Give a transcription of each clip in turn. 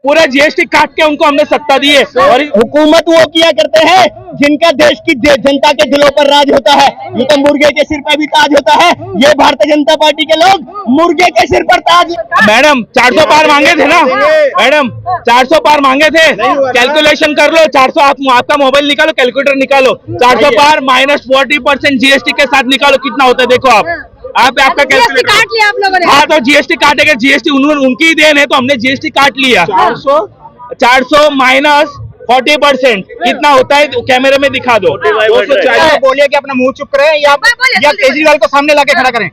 पूरा जीएसटी काट के उनको हमने सत्ता दी है। और हुकूमत वो किया करते हैं जिनका देश की जनता के दिलों पर राज होता है। ये तो मुर्गे के सिर पर भी ताज होता है, ये भारतीय जनता पार्टी के लोग मुर्गे के सिर पर ताज। मैडम 400 पार मांगे थे ना, मैडम 400 पार मांगे थे, कैलकुलेशन कर लो 400, आपका मोबाइल निकालो, कैलकुलेटर निकालो, 400 पार माइनस 40% जीएसटी के साथ निकालो कितना होता है, देखो आपका कैलकुलेटर काट लिया आप लोगों ने। हाँ तो जीएसटी काटेगा, जीएसटी उनकी ही देन है, तो हमने जीएसटी काट लिया। 400 माइनस 40% कितना होता है, तो कैमरे में दिखा दो। 240 बोलिए कि अपना मुंह चुप करें या केजरीवाल को सामने लाके खड़ा करें।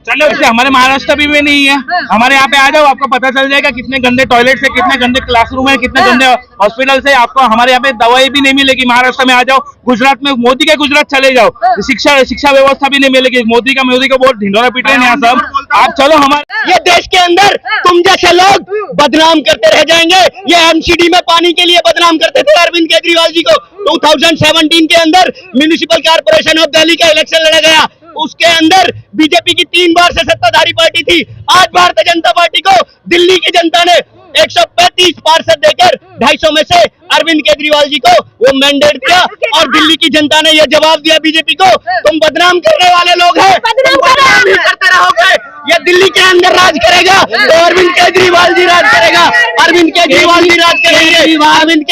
चलो इससे हमारे महाराष्ट्र भी नहीं है, हमारे यहाँ पे आ जाओ, आपको पता चल जाएगा कितने गंदे टॉयलेट है, कितने गंदे क्लासरूम है, कितने गंदे हॉस्पिटल से। आपको हमारे यहाँ पे दवाई भी नहीं मिलेगी। महाराष्ट्र में आ जाओ, गुजरात में, मोदी के गुजरात चले जाओ, शिक्षा व्यवस्था भी नहीं मिलेगी। मोदी का बहुत ढिंडोरा पीट रहे हैं यहाँ सब। आप चलो हमारे ये देश के अंदर तुम जैसे लोग बदनाम करते रह जाएंगे। ये एमसीडी में पानी के लिए बदनाम करते थे अरविंद केजरीवाल जी को। 2017 के अंदर म्युनिसिपल कॉर्पोरेशन ऑफ दिल्ली का इलेक्शन लड़ा गया, उसके अंदर बीजेपी की 3 बार से सत्ताधारी पार्टी थी। आज भारतीय जनता पार्टी को दिल्ली की जनता ने 135 पार्षद देकर 250 में से अरविंद केजरीवाल जी को वो मैंडेट दिया, और दिल्ली की जनता ने ये जवाब दिया बीजेपी को, तुम बदनाम करने वाले लोग हैं, बदनाम ही करते रहोगे। ये दिल्ली के अंदर राज करेगा तो अरविंद केजरीवाल जी राज करेगा, अरविंद केजरीवाल जी राज करेंगे। अरविंद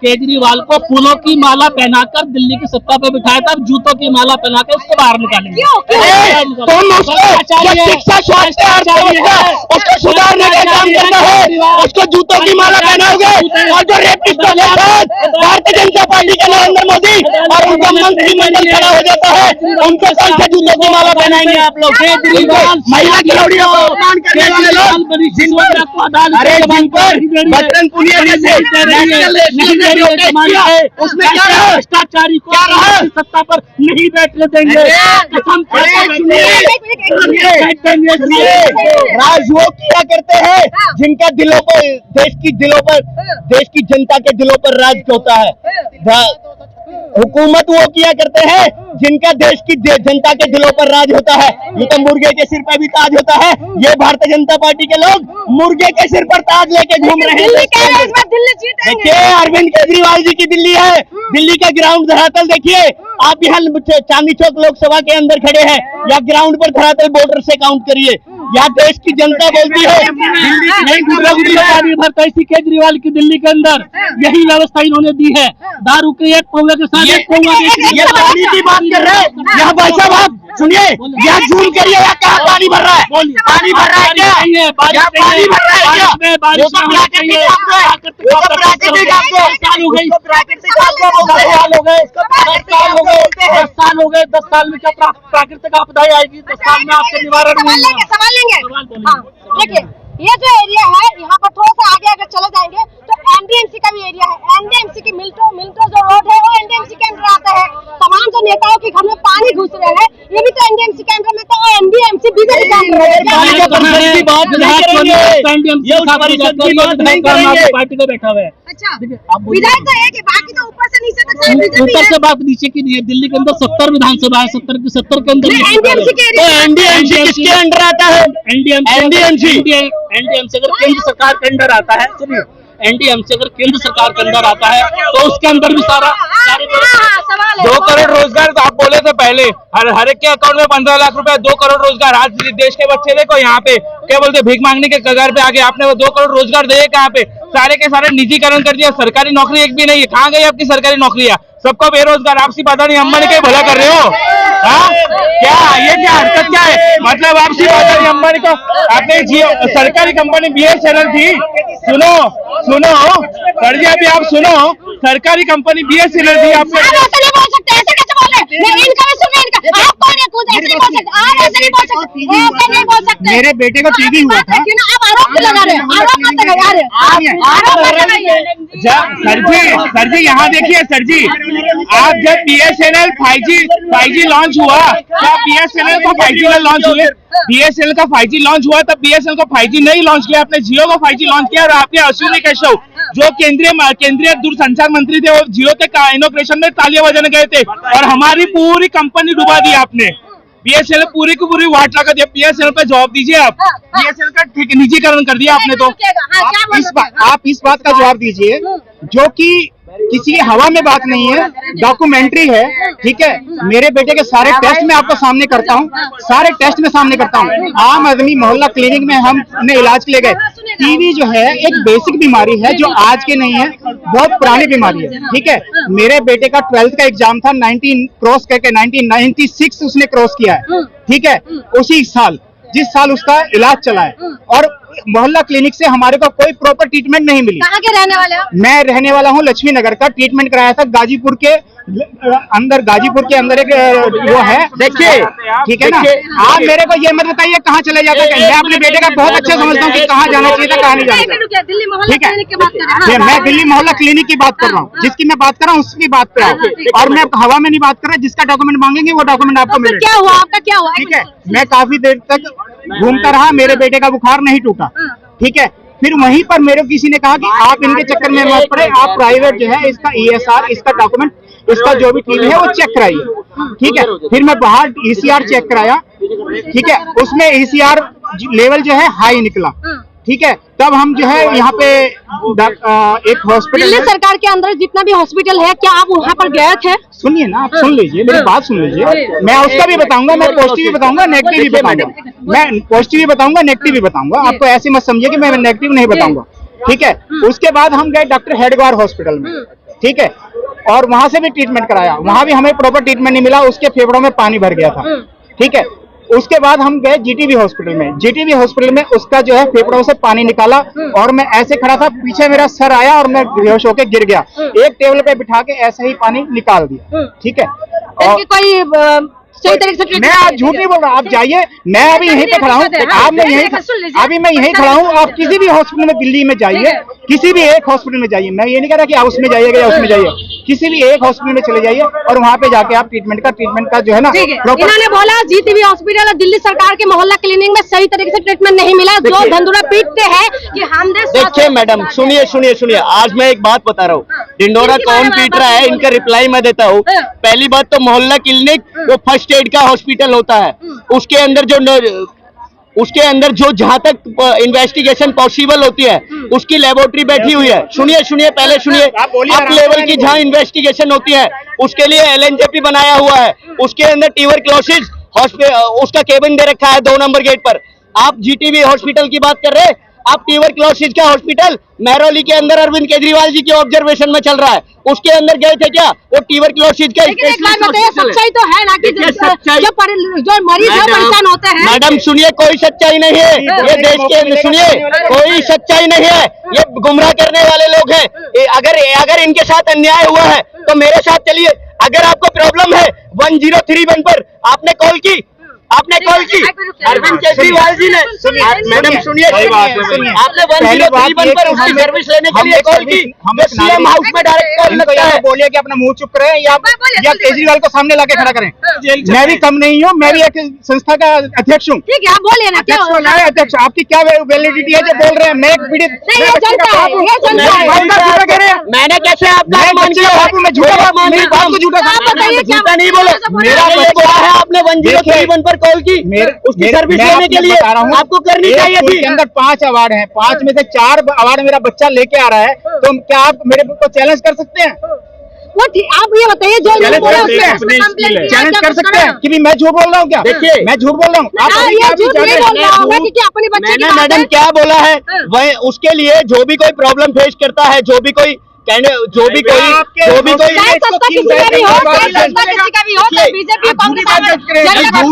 केजरीवाल को फूलों की माला पहनाकर दिल्ली की सत्ता पे बिठाया था, अब जूतों की माला पहनाकर उसको बाहर निकालेंगे। तुम उसको शिक्षा, स्वास्थ्य, उसको सुधारने का काम करना है, उसको जूतों की माला पहनाओगे। और जो रेपिस्टों के साथ भारतीय जनता पार्टी के नरेंद्र मोदी और उनका मंत्रिमंडल खड़ा हो जाता है, उनको कौन से जूतों की माला पहनाएंगे आप लोग? महिला खिलौड़ियों को अपमान करने वाले लोग, जिन पर बजरंग पुनिया जैसे उसमें क्या रहा, भ्रष्टाचारी को सत्ता पर नहीं बैठने देंगे। राज वो किया करते हैं जिनका दिलों पर, देश की जनता के दिलों पर राज होता है। हुकूमत वो किया करते हैं जिनका देश की जनता के दिलों पर राज होता है। ये तो मुर्गे के सिर पर भी ताज होता है, ये भारतीय जनता पार्टी के लोग मुर्गे के सिर पर ताज लेके घूम रहे हैं। देखिए अरविंद केजरीवाल जी की दिल्ली है, दिल्ली का ग्राउंड धरातल देखिए। आप यहाँ चांदनी चौक लोकसभा के अंदर खड़े हैं, या ग्राउंड पर धरातल वोटर से काउंट करिए। यहाँ देश की जनता बोलती है कैसी केजरीवाल की दिल्ली के अंदर यही व्यवस्था इन्होंने दी है। दारू के एक पौवे के साथ एक पौवा ये पानी की बात कर रहे हैं। यहाँ भाई साहब आप सुनिए, यहाँ जूम करिए, यहाँ कहाँ पानी भर रहा है? पानी भर रहा है क्या? यहाँ पानी भर रहा है क्या? वो सब प्राकृतिक आपको है, वो सब प्राकृतिक आपको। 10 साल में क्या प्राकृतिक आपदाएं आएगी? 10 साल में आपके निवारण सवाल लेंगे। हाँ, देखिए ये जो एरिया है, यहाँ पर थोड़ा सा आगे अगर चले जाएंगे तो एनडीएमसी का भी एरिया है। एनडीएमसी की मिल्टो जो रोड है वो एनडीएमसी के अंदर आता है। तमाम जो नेताओं के घर में पानी घुस रहे हैं, ये भी तो एनडीएमसी के अंदर में, तो एनडीएमसी बीजेपी का पार्टी को बैठा हुआ है। अच्छा, विधायक तो एक है, बाकी तो ऊपर से नीचे तक बीजेपी ऊपर से बात नीचे की नहीं है। दिल्ली के अंदर 70 विधानसभा है, 70 के 70 के अंदर एनडीएमसी के एरिया। एनडीएमसी किसके अंडर आता है? एनडीएमसी अगर केंद्र सरकार के अंदर आता है, सुनिए, एनडीएमसी अगर केंद्र सरकार के अंदर आता है तो उसके अंदर भी सारा 2 करोड़ रोजगार तो आप बोले थे पहले, हर एक के अकाउंट में 15 लाख रुपए, 2 करोड़ रोजगार। आज देश के बच्चे देखो यहाँ पे क्या बोलते, भीख मांगने के कगार पे आगे। आपने वो 2 करोड़ रोजगार दिए कहाँ पे? सारे के सारे निजीकरण कर दिया, सरकारी नौकरी एक भी नहीं है। कहाँ गई आपकी सरकारी नौकरियां? सबको बेरोजगार। आपसी पता नहीं अंबानी का भला कर रहे हो? हाँ क्या ये क्या हरकत क्या है? मतलब आपसी पता नहीं अंबानी को। आपने सरकारी कंपनी BSNL थी, सुनो सर जी, अभी आप सुनो, सरकारी कंपनी BSNL थी। आपने मेरे बेटे को टीवी हुआ था। सर जी यहाँ देखिए सर जी, आप जब BSNL 5G लॉन्च हुआ, क्या BSNL को 5G लॉन्च हुए? BSNL का 5G लॉन्च हुआ तब BSNL को 5G नहीं लॉन्च किया, आपने जियो को 5G लॉन्च किया। और आपके अश्विनी केशव जो केंद्रीय दूरसंचार मंत्री थे, वो जियो के इनॉग्रेशन में तालियां बजाने गए थे, और हमारी पूरी कंपनी डुबा दी आपने। बीएसएनएल पूरी की पूरी वाट लगा दिया, बीएसएनएल पे जवाब दीजिए आप। हाँ, हाँ। बीएसएनएल का ठीक निजीकरण कर दिया आपने तो। हाँ, क्या बोल रहे थे? आप इस बात का जवाब दीजिए जो कि किसी की हवा में बात नहीं है, डॉक्यूमेंट्री है, ठीक है। मेरे बेटे के सारे टेस्ट मैं आपको सामने करता हूँ, सारे टेस्ट में सामने करता हूँ। आम आदमी मोहल्ला क्लिनिक में हम अपने इलाज के लिए गए। टीबी जो है एक बेसिक बीमारी है जो आज के नहीं है, बहुत पुरानी बीमारी है, ठीक है। मेरे बेटे का 12th का एग्जाम था, 19 क्रॉस करके 1996 उसने क्रॉस किया है, ठीक है। उसी साल जिस साल उसका इलाज चला है, और मोहल्ला क्लिनिक से हमारे को कोई प्रॉपर ट्रीटमेंट नहीं मिली। कहाँ के रहने वाले हो? मैं रहने वाला हूँ लक्ष्मी नगर का। ट्रीटमेंट कराया था गाजीपुर के अंदर एक वो है, देखिए, ठीक है ना। आप मेरे को ये मत बताइए कहाँ चले जाते हैं। मैं अपने बेटे का बहुत अच्छा समझता हूँ कि कहाँ जाना चाहिए था, कहाँ नहीं जाना चाहिए। दिल्ली मोहल्ला ठीक है, क्लिनिक की बात कर रहे हैं। मैं दिल्ली मोहल्ला क्लिनिक की बात कर रहा हूँ, जिसकी मैं बात कर रहा हूँ उसकी बात पे आओ। और मैं हवा में नहीं बात कर रहा, जिसका डॉक्यूमेंट मांगेंगे वो डॉक्यूमेंट आपको तो फिर मिलेगा। क्या हुआ आपका, क्या हुआ? ठीक है, मैं काफी देर तक घूमता रहा, मेरे बेटे का बुखार नहीं टूटा, ठीक है। फिर वहीं पर मेरे को किसी ने कहा कि आप इनके चक्कर में मत पड़े, आप प्राइवेट जो है इसका ESR, इसका डॉक्यूमेंट, इसका जो भी टीम है वो चेक कराइए, ठीक है। फिर मैं बाहर ECR चेक कराया, ठीक है, उसमें ECR लेवल जो है हाई निकला, ठीक है। तब हम जो है यहाँ पे एक हॉस्पिटल, दिल्ली सरकार के अंदर जितना भी हॉस्पिटल है, क्या आप वहाँ पर गए थे? सुनिए ना, आप सुन लीजिए, मेरी बात सुन लीजिए। मैं उसका भी बताऊंगा, मैं पॉजिटिव भी बताऊंगा, नेगेटिव भी बताऊंगा। मैं पॉजिटिव भी बताऊंगा, नेगेटिव भी बताऊंगा। आपको ऐसे मत समझिए कि मैं नेगेटिव नहीं बताऊंगा, ठीक है। उसके बाद हम गए डॉक्टर हेडगवार हॉस्पिटल में, ठीक है, और वहां से भी ट्रीटमेंट कराया। वहां भी हमें प्रॉपर ट्रीटमेंट नहीं मिला, उसके फेफड़ों में पानी भर गया था, ठीक है। उसके बाद हम गए जीटीबी हॉस्पिटल में। जीटीबी हॉस्पिटल में उसका जो है फेफड़ों से पानी निकाला, और मैं ऐसे खड़ा था, पीछे मेरा सर आया और मैं बेहोश होकर गिर गया। एक टेबल पे बिठा के ऐसे ही पानी निकाल दिया, ठीक है। और कोई सही तरीके से मैं आज झूठ नहीं बोल रहा, आप जाइए, मैं अभी यहीं पे खड़ा हूँ, आप मैं यहीं खड़ा हूँ। आप किसी भी हॉस्पिटल में दिल्ली में जाइए, किसी भी एक हॉस्पिटल में जाइए, मैं ये नहीं कह रहा कि आप उसमें जाइएगा या उसमें जाइए, किसी भी एक हॉस्पिटल में चले जाइए और वहाँ पे जाके आप ट्रीटमेंट का जो है ना, इन्होंने बोला जीटीबी हॉस्पिटल और दिल्ली सरकार के मोहल्ला क्लिनिक में सही तरीके से ट्रीटमेंट नहीं मिला, जो धंधुरा पीटते हैं कि हमने। देखिए मैडम, सुनिए, आज मैं एक बात बता रहा हूँ, डिंडोरा कौन पीट रहा है, इनका रिप्लाई मैं देता हूँ। पहली बात तो मोहल्ला क्लिनिक वो फर्स्ट एड का हॉस्पिटल होता है, उसके अंदर जो जहां तक इन्वेस्टिगेशन पॉसिबल होती है उसकी लेबोरेटरी बैठी हुई है। सुनिए पहले सुनिए, अप लेवल की जहां इन्वेस्टिगेशन होती है उसके लिए LNJP बनाया हुआ है, उसके अंदर ट्यूबरक्लोसिस उसका केबिन दे रखा है 2 नंबर गेट पर। आप जीटीबी हॉस्पिटल की बात कर रहे हैं, आप ट्यूबरक्लोसिस का हॉस्पिटल मेहरौली के अंदर अरविंद केजरीवाल जी के ऑब्जर्वेशन में चल रहा है, उसके अंदर गए थे क्या? वो ट्यूबरक्लोसिस का सच्चाई तो है ना कि जो मरीज है परेशान होते हैं। मैडम सुनिए, कोई सच्चाई नहीं है ये देश के अंदर, सुनिए, कोई सच्चाई नहीं है, ये गुमराह करने वाले लोग हैं। अगर इनके साथ अन्याय हुआ है तो मेरे साथ चलिए। अगर आपको प्रॉब्लम है 1031 पर आपने कॉल की, अरविंद केजरीवाल जी ने, मैडम सुनिए, आपने 1031 पर उसकी सर्विस लेने के लिए कॉल की, CM हाउस में डायरेक्ट कॉल लगता है। बोलिए कि अपना मुंह चुप करें या केजरीवाल को सामने लाके खड़ा करें। मैं भी कम नहीं हूँ, मैं भी एक संस्था का अध्यक्ष हूँ। ठीक है, आप बोलिए ना, क्या अध्यक्ष, आपकी क्या वैलिडिटी है जो बोल रहे हैं? मैं एक पीड़ित, मैंने कैसे आपका झूठा नहीं बोला, मेरा बोला है आपने 1031 पर कॉल की, उसकी सर्विस लेने के लिए आपको करनी चाहिए थी। के अंदर 5 अवार्ड हैं, 5 में से 4 अवार्ड मेरा बच्चा लेके आ रहा है, तो क्या आप मेरे को चैलेंज कर सकते हैं? वो ठीक, आप ये बताइए जो चैलेंज कर सकते हैं कि मैं झूठ बोल रहा हूँ क्या? देखिए, मैं झूठ बोल रहा हूँ, अपनी बच्चे की मैडम क्या बोला है, वह उसके लिए जो भी कोई प्रॉब्लम फेस करता है, जो भी कोई बीजेपी झूठ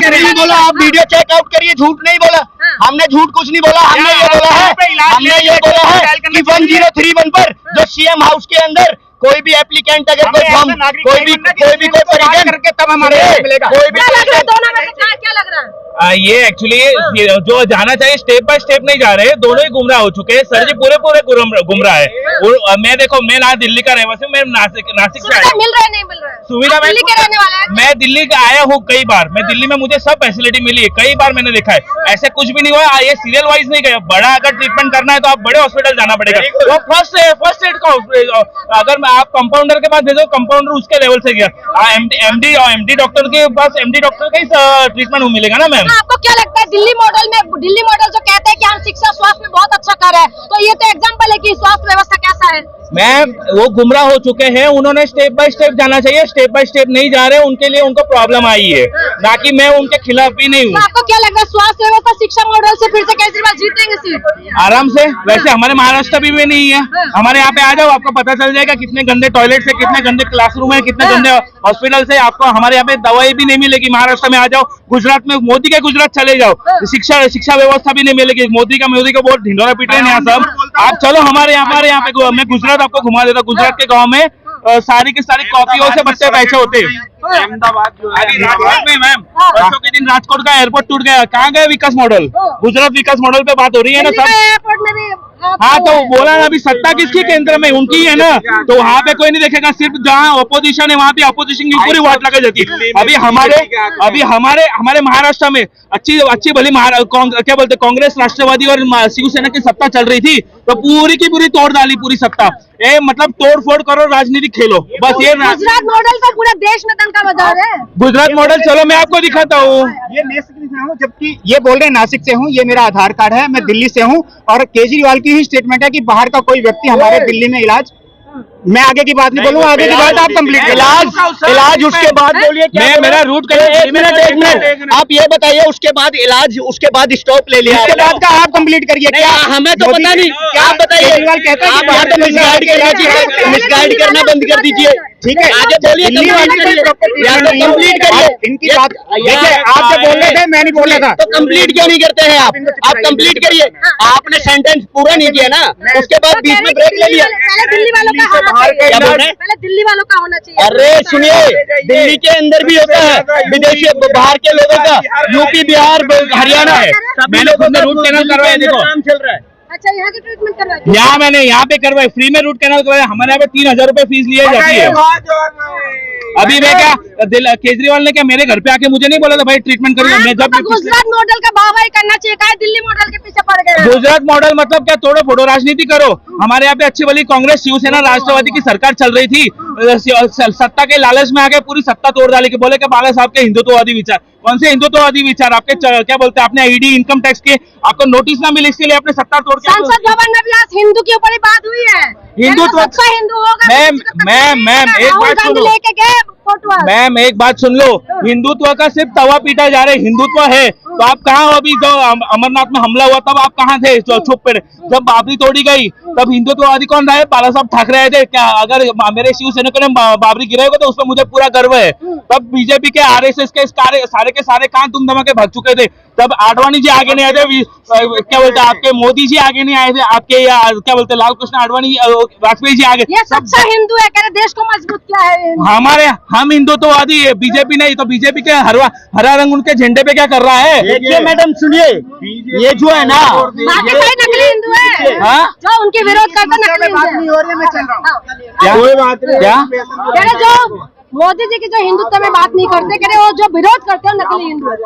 नहीं बोला, आप वीडियो चेकआउट करिए, झूठ नहीं बोला, हमने झूठ कुछ नहीं बोला। हमने ये बोला है कि 1031 पर जो CM हाउस के अंदर कोई भी एप्लीकेंट अगर कोई करके तब हमारे मिलेगा। क्या लग रहा है? ये एक्चुअली जो जाना चाहिए स्टेप बाय स्टेप नहीं जा रहे, दोनों ही गुमराह हो चुके हैं। सर जी पूरे गुमराह है। मैं देखो, मैं ना दिल्ली का रहवासी हूँ, मैं नासिक से आया। मिल रहा है नहीं मिल रहा है? सुविधा दिल्ली के रहने वाला है? मैं दिल्ली का आया हूँ कई बार, मैं दिल्ली में मुझे सब फैसिलिटी मिली है, कई बार मैंने देखा है, ऐसे कुछ भी नहीं हुआ। ये सीरियल वाइज नहीं गया, बड़ा अगर ट्रीटमेंट करना है तो आप बड़े हॉस्पिटल जाना पड़ेगा। वो फर्स्ट एड का अगर आप कंपाउंडर के पास भेजो, कंपाउंडर उसके लेवल से गया, एमडी डॉक्टर के पास एमडी डॉक्टर का ही ट्रीटमेंट मिलेगा ना मैम। आपको क्या लगता है दिल्ली मॉडल जो कहते हैं कि हम शिक्षा स्वास्थ्य में बहुत अच्छा कर रहे हैं, तो ये तो एग्जाम्पल है कि स्वास्थ्य व्यवस्था कैसा है। मैम वो गुमराह हो चुके हैं, उन्होंने स्टेप बाय स्टेप जाना चाहिए, स्टेप बाय स्टेप नहीं जा रहे, उनके लिए उनको प्रॉब्लम आई है, ना कि मैं उनके खिलाफ भी नहीं हूँ। तो आपको क्या लग रहा है स्वास्थ्य व्यवस्था शिक्षा मॉडल से फिर से केजरीवाल जीतेंगे सीट? आराम से। वैसे हमारे महाराष्ट्र भी नहीं है, हमारे यहाँ पे आ जाओ, आपको पता चल जाएगा कितने गंदे टॉयलेट है, कितने गंदे क्लासरूम है, कितने गंदे हॉस्पिटल से, आपको हमारे यहाँ पे दवाई भी नहीं मिलेगी। महाराष्ट्र में आ जाओ, गुजरात में मोदी के गुजरात चले जाओ, शिक्षा व्यवस्था भी नहीं मिलेगी। मोदी का बहुत ढिंडोरा पीट रहे हैं यहाँ सब। आप चलो हमारे यहाँ पे, मैं गुजरात आपको घुमा देता। गुजरात के गांव में सारी की सारी कॉपियों से बच्चे बैठे होते हैं। अहमदाबाद राजकोट में मैम, परसों के दिन राजकोट का एयरपोर्ट टूट गया, कहाँ गए विकास मॉडल? गुजरात विकास मॉडल पे बात हो रही है ना सब। एयरपोर्ट में भी हाँ तो बोला ना, अभी सत्ता किसकी केंद्र में? उनकी है ना, तो वहाँ पे कोई नहीं देखेगा, सिर्फ जहाँ अपोजिशन है वहाँ पे अपोजिशन की पूरी वाट लगा जाती है। अभी हमारे महाराष्ट्र में अच्छी भली क्या बोलते कांग्रेस, राष्ट्रवादी और शिवसेना की सत्ता चल रही थी, तो पूरी की पूरी तोड़ डाली पूरी सत्ता। मतलब तोड़ फोड़ करो, राजनीति खेलो, बस ये। गुजरात मॉडल तो पूरे देश में डंका बजा रहे हैं। गुजरात मॉडल, चलो मैं आपको दिखाता हूँ। ये नासिक से हूँ, जबकि ये बोल रहे हैं नासिक से हूँ, ये मेरा आधार कार्ड है, मैं दिल्ली से हूँ, और केजरीवाल की ही स्टेटमेंट है कि बाहर का कोई व्यक्ति हमारे दिल्ली में इलाज, मैं आगे की बात नहीं बोलूंगा, आगे की बात आप कंप्लीट इलाज उसके बाद बोलिए। मैं मेरा रूट एक मिनट आप ये बताइए, उसके बाद इलाज, उसके बाद स्टॉप ले लिया, उसके बाद का आप कंप्लीट करिए। क्या हमें तो पता नहीं, आप बताइए। केजरीवाल कहता है कि मिसगाइड करना बंद कर दीजिए, ठीक है? आगे बोलिए, कंप्लीट करिए इनकी बात। देखिए आप जब बोल रहे थे मैं नहीं बोल रहा था, तो कंप्लीट क्यों नहीं करते हैं आप? कंप्लीट करिए, आपने सेंटेंस पूरा नहीं किया ना, उसके बाद बीच में ब्रेक ले लिया। पहले दिल्ली वालों का होना चाहिए, क्या बोल रहे हैं? पहले दिल्ली वालों का होना चाहिए। अरे सुनिए, दिल्ली के अंदर भी होता है, विदेशी बाहर के लोगों का, यूपी बिहार हरियाणा है, मैंने खुद रूट कैनाल करवाया, देखो चल रहा है। अच्छा यहाँ की ट्रीटमेंट करवाई? यहाँ मैंने यहाँ पे करवाए, फ्री में रूट कैनाल करवाया। हमारे यहाँ पे 3000 रुपए फीस ली जाती है। अभी मैं क्या केजरीवाल ने क्या मेरे घर पे आके मुझे नहीं बोला था भाई ट्रीटमेंट करूंगा? मैं जब गुजरात मॉडल का वाहवाही करना चाहिए, क्या दिल्ली मॉडल के पीछे पड़ गए? गुजरात मॉडल मतलब क्या, तोड़ो फोड़ो राजनीति करो। हमारे यहाँ पे अच्छी भली कांग्रेस, शिवसेना, राष्ट्रवादी की सरकार चल रही थी, सत्ता के लालच में आके पूरी सत्ता तोड़ डाली कि बोले कि बाला साहब के हिंदुत्ववादी विचार। कौन से हिंदुत्ववादी विचार? आपके क्या बोलते हैं, आपने ईडी इनकम टैक्स के आपको नोटिस ना मिले, इसके लिए आपने सत्ता तोड़ के। संसद भवन में भी आज हिंदू के ऊपर ही बात हुई है। हिंदुत्व, अच्छा हिंदू होगा मैम एक बात सुनो, लेके गए फोटो। मैम एक बात सुन लो, हिंदुत्व का सिर्फ तवा पीटा जा रहा है। हिंदुत्व है तो आप कहाँ हो? अभी जो अमरनाथ में हमला हुआ तब आप कहाँ थे? चुप पे। जब बाबरी तोड़ी गई तब हिंदुत्ववादी कौन रहे? बाला साहब ठाकरे आए थे क्या? अगर मेरे शिवसैनिकों ने बाबरी गिराएगा तो उस पर मुझे पूरा गर्व है। तब बीजेपी के, आरएसएस के सारे के सारे कहाँ तुम धमा के भाग चुके थे? तब आडवाणी जी आगे नहीं आए थे, क्या बोलते हैं आपके मोदी जी आगे नहीं आए थे, आपके क्या बोलते लाल कृष्ण आडवाणी, वाजपेयी जी आगे। ये सच्चा हिंदू है, कह रहे देश को मजबूत किया है। हम हिंदुत्ववादी है, बीजेपी नहीं। तो बीजेपी के हरा रंग उनके झंडे पे क्या कर रहा है? देखिए मैडम सुनिए, ये जो है ना, बाकी सारे नकली हिंदू है। हाँ? जो उनके विरोध करते नकली हिंदू है। मैं चल रहा हूँ। क्या कोई बात नहीं? क्या कह रहे जो मोदी जी की जो हिंदुत्व में बात नहीं करते, कह रहे वो जो विरोध करते हैं नकली हिंदू है।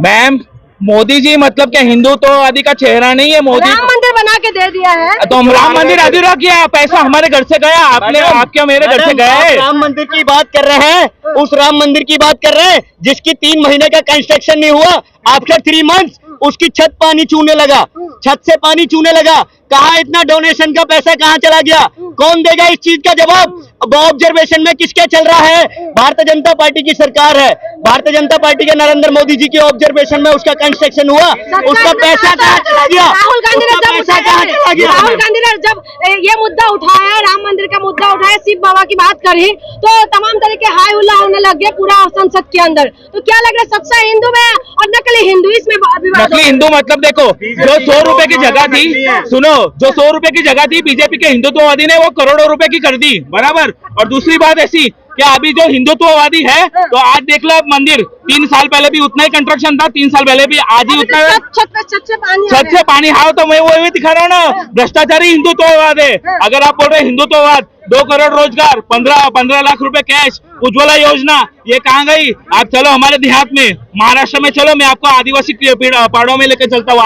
मैम मोदी जी मतलब क्या हिंदुत्ववादी का चेहरा नहीं है? मोदी राम मंदिर बना के दे दिया है, तो हम राम मंदिर अधूरा किया, पैसा हमारे घर से गया, आपने आपके मेरे घर से गया है। राम मंदिर की बात कर रहे हैं, उस राम मंदिर की बात कर रहे हैं जिसकी 3 महीने का कंस्ट्रक्शन नहीं हुआ। आफ्टर 3 मंथ्स उसकी छत पानी चूने लगा, छत से पानी चूने लगा। कहाँ इतना डोनेशन का पैसा कहाँ चला गया? कौन देगा इस चीज का जवाब? ऑब्जर्वेशन में किसके चल रहा है? भारतीय जनता पार्टी की सरकार है, भारतीय जनता पार्टी के नरेंद्र मोदी जी के ऑब्जर्वेशन में उसका कंस्ट्रक्शन हुआ, उसका पैसा कहाँ चला गया? राहुल गांधी ने जब पैसा कहाँ चला गया? राहुल गांधी ने जब ये मुद्दा उठाया, राम मंदिर का मुद्दा उठाया, शिव बाबा की बात करी, तो तमाम तरह के हाय हुल्ला होने लग गया पूरा संसद के अंदर। तो क्या लग रहा है सच्चा हिंदू में और नकली हिंदू इसमें विवाद? नकली हिंदू मतलब देखो, जो 100 रुपए की जगह थी, सुनो, जो 100 रुपए की जगह थी बीजेपी के हिंदुत्ववादी ने वो करोड़ों रुपए की कर दी, बराबर। और दूसरी बात ऐसी क्या अभी जो हिंदुत्ववादी है तो आज देख लो मंदिर, 3 साल पहले भी उतना ही कंस्ट्रक्शन था, 3 साल पहले भी, आज ही उतना छत से पानी। हाँ तो मैं वो दिखा रहा हूँ ना, भ्रष्टाचारी हिंदुत्ववाद है। अगर आप बोल रहे हिंदुत्ववाद, 2 करोड़ रोजगार, 15 लाख रुपए कैश, उज्ज्वला योजना, ये कहाँ गई? आप चलो हमारे देहात में, महाराष्ट्र में चलो, मैं आपको आदिवासी पहाड़ों में लेकर चलता हूँ।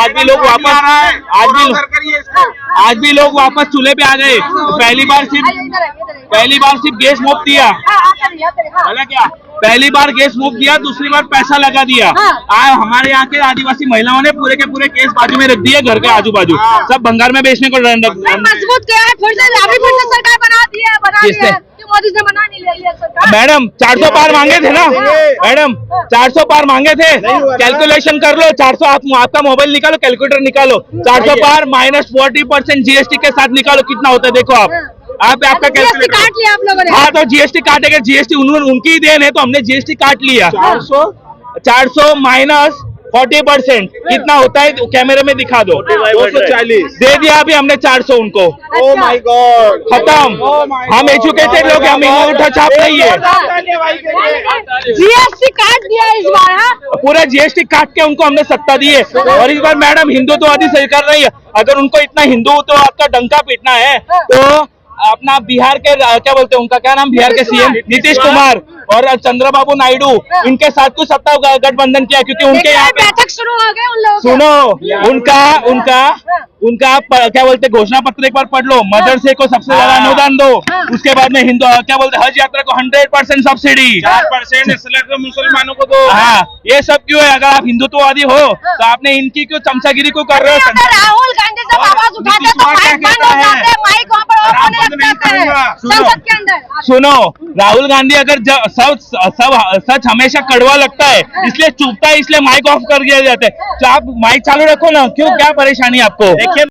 आज भी लोग वापस चूल्हे पे आ गए। पहली बार सिर्फ गैस मुफ्त दिया, बोला क्या? पहली बार गैस मुफ्त दिया, दूसरी बार पैसा लगा दिया। आज हमारे यहाँ के आदिवासी महिलाओं ने पूरे के पूरे केस बाजू में रख दिए, घर के आजू बाजू सब भंगार में बेचने को मजबूत किया है, फिर से अभी फिर से सरकार बना दी है, मोदी ने बना नहीं लिया सरकार। मैडम 400 पार मांगे थे ना मैडम, 400 पार मांगे थे, कैलकुलेशन कर लो। 400 आपका मोबाइल निकालो, कैलकुलेटर निकालो, 400 पार माइनस 40% जीएसटी के साथ निकालो, कितना होता है देखो आपका जीएसटी काट लिया आप लोगों ने। हाँ, तो जीएसटी काटेंगे, जीएसटी उनकी ही देन है, तो हमने जीएसटी काट लिया। 400 माइनस 40% कितना होता है? तो कैमरे में दिखा दो। 240 दे दिया अभी हमने 400 उनको। ओह माय गॉड, खत्म। हम एजुकेटेड लोग, हम अंगूठा छाप नहीं है। जीएसटी काट दिया इस बार। पूरा जीएसटी काट के उनको हमने सत्ता दी है। और इस बार मैडम हिंदुत्ववादी सरकार नहीं है। अगर उनको इतना हिंदुत्व का डंका पीटना है तो अपना बिहार के क्या बोलते हैं, उनका क्या नाम, बिहार के सीएम नीतीश कुमार और चंद्रबाबू नायडू, इनके साथ कुछ सत्ता गठबंधन किया, क्योंकि उनके यहाँ पे बैठक शुरू हो गए उन लोगों सुनो, उनका क्या बोलते घोषणा पत्र एक बार पढ़ लो। मदरसे को सबसे ज्यादा अनुदान दो, उसके बाद में हिंदू क्या बोलते हज यात्रा को 100% सब्सिडी, 4% मुसलमानों को दो। हाँ, ये सब क्यों है? अगर आप हिंदुत्ववादी हो तो आपने इनकी क्यों चमचागिरी को कर रहे हो? राहुल गांधी जब आवाज उठाते तो माइक बंद हो जाते हैं, माइक वहाँ पर ऑफ होने लग जाते हैं संसद के अंदर। सुनो, राहुल गांधी अगर सच हमेशा कड़वा लगता है, इसलिए चुपता है, इसलिए माइक ऑफ कर दिया जाता है। तो आप माइक चालू रखो ना, क्यों, क्या परेशानी आपको? देखिए